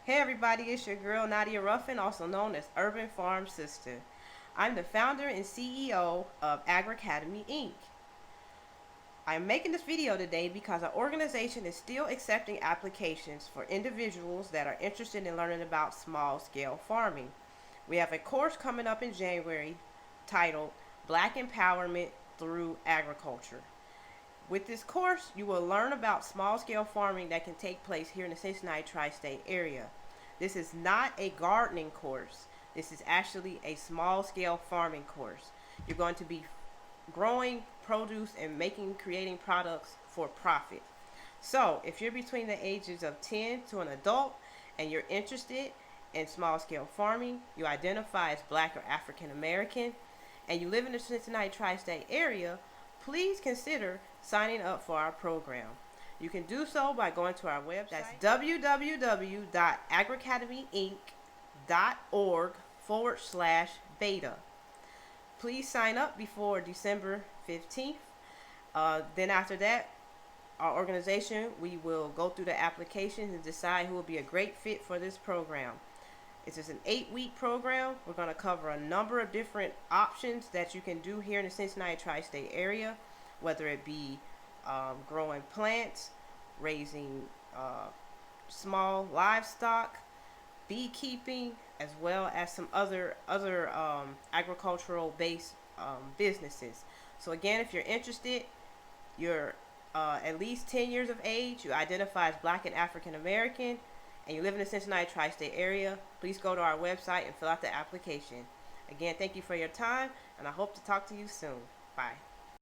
Hey everybody, it's your girl Nadia Ruffin, also known as Urban Farm Sister. I'm the founder and CEO of Agricademy Inc. I'm making this video today because our organization is still accepting applications for individuals that are interested in learning about small scale farming. We have a course coming up in January titled Black Empowerment Through Agriculture. With this course, you will learn about small scale farming that can take place here in the Cincinnati tri-state area. This is not a gardening course. This is actually a small scale farming course. You're going to be growing produce and creating products for profit. So if you're between the ages of 10 to an adult and you're interested in small scale farming, you identify as Black or African American, and you live in the Cincinnati tri-state area, please consider signing up for our program. You can do so by going to our website. That's www.agricademyinc.org/beta. Please sign up before December 15th. Then after that, our organization, we will go through the applications and decide who will be a great fit for this program. This is an 8-week program. We're going to cover a number of different options that you can do here in the Cincinnati tri-state area, whether it be growing plants, raising small livestock, beekeeping, as well as some other agricultural based businesses. So again, if you're interested, you're at least 10 years of age, you identify as Black and African American, and you live in the Cincinnati tri-state area, please go to our website and fill out the application. Again, thank you for your time, and I hope to talk to you soon. Bye.